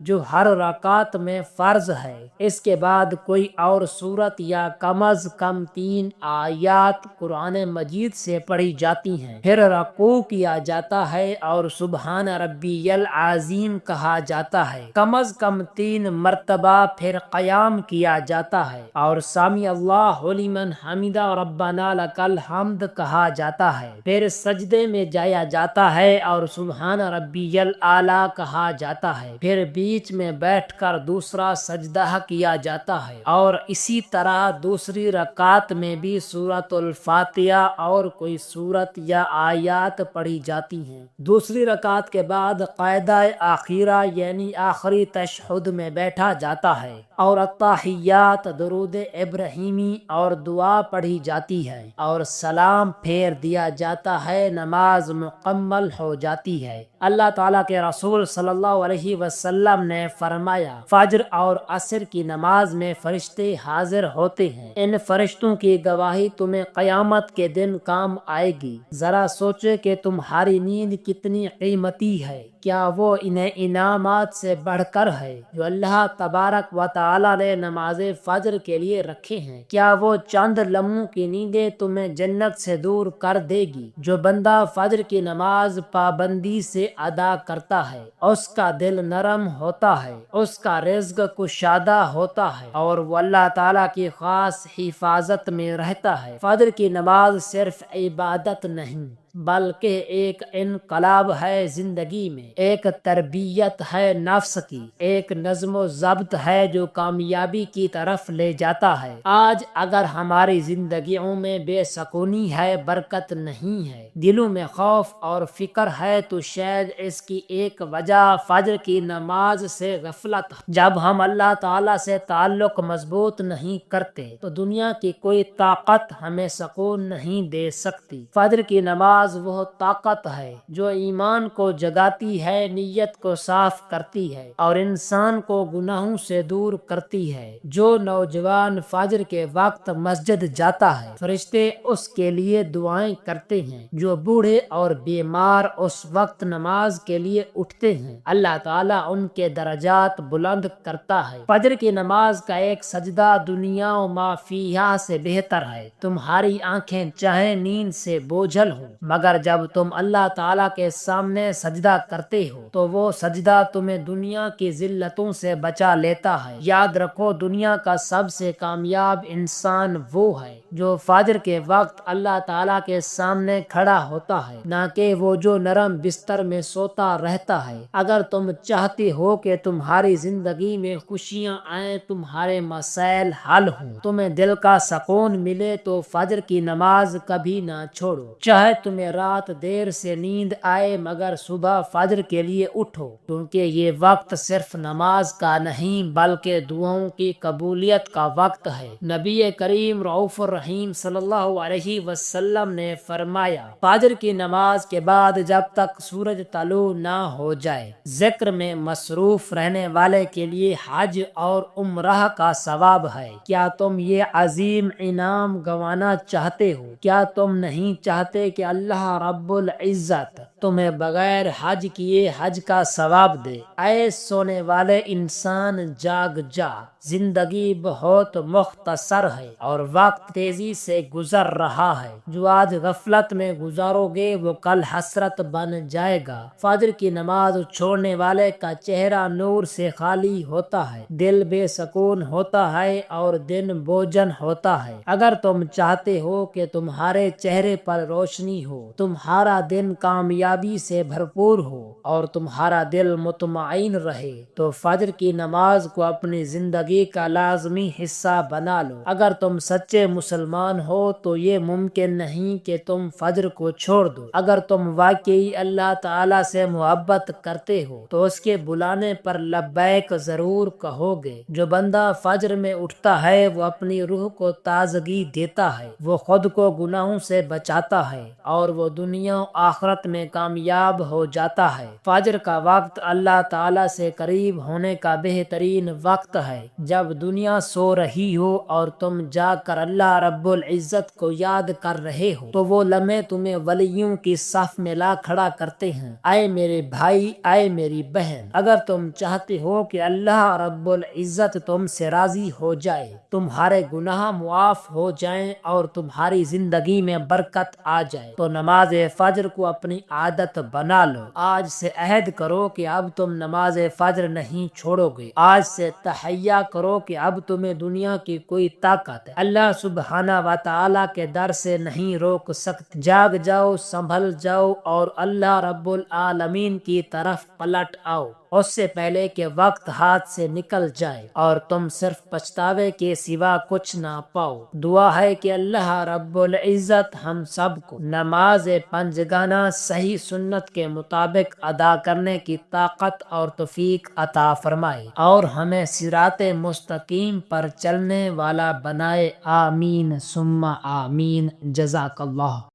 جو ہر رکعت میں فرض ہے۔ اس کے بعد کوئی اور سورت یا کم از کم 3 آیات قرآن مجید سے پڑھی جاتی ہیں۔ پھر رکوع کیا جاتا ہے اور سبحان ربی العظیم کہا جاتا ہے کم از کم 3 مرتبہ۔ پھر قیام کیا جاتا ہے اور سمی اللہ لمن حمدہ ربنا لک الحمد کہا جاتا ہے۔ پھر سجدے میں جایا جاتا ہے اور سبحان ربی الاعلی کہا جاتا ہے۔ پھر بیچ میں بیٹھ کر دوسرا سجدہ کیا جاتا ہے اور اسی طرح دوسری رکعت میں بھی سورۃ الفاتحہ اور کوئی سورت یا آیات پڑھی جاتی ہیں۔ دوسری رکعت کے بعد قاعدہ اخیرہ یعنی آخری تشہد میں بیٹھا جاتا ہے اور التحیات درود ابراہیمی اور دعا پڑھی جاتی ہے اور سلام پھیر دیا جاتا ہے۔ نماز مکمل ہو جاتی ہے۔ اللہ تعالیٰ کے رسول صلی اللہ علیہ وسلم نے فرمایا فجر اور عصر کی نماز میں فرشتے حاضر ہوتے ہیں۔ ان فرشتوں کی گواہی تمہیں قیامت کے دن کام آئے گی۔ ذرا سوچے کہ تمہاری نیند کتنی قیمتی ہے۔ کیا وہ انہیں انعامات سے بڑھ کر ہے جو اللہ تبارک و تعالی نے نماز فجر کے لیے رکھے ہیں؟ کیا وہ چند لمحوں کی نیندیں تمہیں جنت سے دور کر دے گی؟ جو بندہ فجر کی نماز پابندی سے ادا کرتا ہے اس کا دل نرم ہوتا ہے، اس کا رزق کشادہ ہوتا ہے اور وہ اللہ تعالیٰ کی خاص حفاظت میں رہتا ہے۔ فجر کی نماز صرف عبادت نہیں بلکہ ایک انقلاب ہے زندگی میں، ایک تربیت ہے نفس کی، ایک نظم و ضبط ہے جو کامیابی کی طرف لے جاتا ہے۔ آج اگر ہماری زندگیوں میں بے سکونی ہے، برکت نہیں ہے، دلوں میں خوف اور فکر ہے تو شاید اس کی ایک وجہ فجر کی نماز سے غفلت ہے۔ جب ہم اللہ تعالیٰ سے تعلق مضبوط نہیں کرتے تو دنیا کی کوئی طاقت ہمیں سکون نہیں دے سکتی۔ فجر کی نماز وہ طاقت ہے جو ایمان کو جگاتی ہے، نیت کو صاف کرتی ہے اور انسان کو گناہوں سے دور کرتی ہے۔ جو نوجوان فجر کے وقت مسجد جاتا ہے فرشتے اس کے لیے دعائیں کرتے ہیں۔ جو بوڑھے اور بیمار اس وقت نماز کے لیے اٹھتے ہیں اللہ تعالیٰ ان کے درجات بلند کرتا ہے۔ فجر کی نماز کا ایک سجدہ دنیا و ما فیہا سے بہتر ہے۔ تمہاری آنکھیں چاہے نیند سے بوجھل ہوں مگر جب تم اللہ تعالیٰ کے سامنے سجدہ کرتے ہو تو وہ سجدہ تمہیں دنیا کی ذلتوں سے بچا لیتا ہے۔ یاد رکھو دنیا کا سب سے کامیاب انسان وہ ہے جو فجر کے وقت اللہ تعالیٰ کے سامنے کھڑا ہوتا ہے، نہ کہ وہ جو نرم بستر میں سوتا رہتا ہے۔ اگر تم چاہتے ہو کہ تمہاری زندگی میں خوشیاں آئیں، تمہارے مسائل حل ہوں، تمہیں دل کا سکون ملے تو فجر کی نماز کبھی نہ چھوڑو۔ چاہے تمہیں رات دیر سے نیند آئے مگر صبح فجر کے لیے اٹھو، کیونکہ یہ وقت صرف نماز کا نہیں بلکہ دعاؤں کی قبولیت کا وقت ہے۔ نبی کریم رؤوف الرحیم صلی اللہ علیہ وسلم نے فرمایا فجر کی نماز کے بعد جب تک سورج طلوع نہ ہو جائے ذکر میں مصروف رہنے والے کے لیے حج اور عمرہ کا ثواب ہے۔ کیا تم یہ عظیم انعام گنوانا چاہتے ہو؟ کیا تم نہیں چاہتے کہ اللہ رب العزت تمہیں بغیر حج کیے حج کا ثواب دے؟ اے سونے والے انسان جاگ جا، زندگی بہت مختصر ہے اور وقت تیزی سے گزر رہا ہے۔ جو آج غفلت میں گزارو گے وہ کل حسرت بن جائے گا۔ فجر کی نماز چھوڑنے والے کا چہرہ نور سے خالی ہوتا ہے، دل بے سکون ہوتا ہے اور دن بوجھن ہوتا ہے۔ اگر تم چاہتے ہو کہ تمہارے چہرے پر روشنی ہو، تمہارا دن کامیابی سے بھرپور ہو اور تمہارا دل مطمئن رہے تو فجر کی نماز کو اپنی زندگی کا لازمی حصہ بنا لو۔ اگر تم سچے مسلمان ہو تو یہ ممکن نہیں کہ تم فجر کو چھوڑ دو۔ اگر تم واقعی اللہ تعالیٰ سے محبت کرتے ہو تو اس کے بلانے پر لبیک ضرور کہو گے۔ جو بندہ فجر میں اٹھتا ہے وہ اپنی روح کو تازگی دیتا ہے، وہ خود کو گناہوں سے بچاتا ہے اور وہ دنیا و آخرت میں کامیاب ہو جاتا ہے۔ فجر کا وقت اللہ تعالیٰ سے قریب ہونے کا بہترین وقت ہے۔ جب دنیا سو رہی ہو اور تم جا کر اللہ رب العزت کو یاد کر رہے ہو تو وہ لمحے تمہیں ولیوں کی صف میں لا کھڑا کرتے ہیں۔ اے میرے بھائی، اے میری بہن، اگر تم چاہتے ہو کہ اللہ رب العزت تم سے راضی ہو جائے، تمہارے گناہ معاف ہو جائیں اور تمہاری زندگی میں برکت آ جائے، تو نماز فجر کو اپنی عادت بنا لو۔ آج سے عہد کرو کہ اب تم نماز فجر نہیں چھوڑو گے۔ آج سے تحیہ کرو کہ اب تمہیں دنیا کی کوئی طاقت اللہ سبحانہ و تعالیٰ کے در سے نہیں روک سکتی۔ جاگ جاؤ، سنبھل جاؤ اور اللہ رب العالمین کی طرف پلٹ آؤ، اس سے پہلے کہ وقت ہاتھ سے نکل جائے اور تم صرف پچھتاوے کے سوا کچھ نہ پاؤ۔ دعا ہے کہ اللہ رب العزت ہم سب کو نماز پنجگانہ صحیح سنت کے مطابق ادا کرنے کی طاقت اور توفیق عطا فرمائے اور ہمیں صراط مستقیم پر چلنے والا بنائے۔ آمین ثم آمین۔ جزاک اللہ۔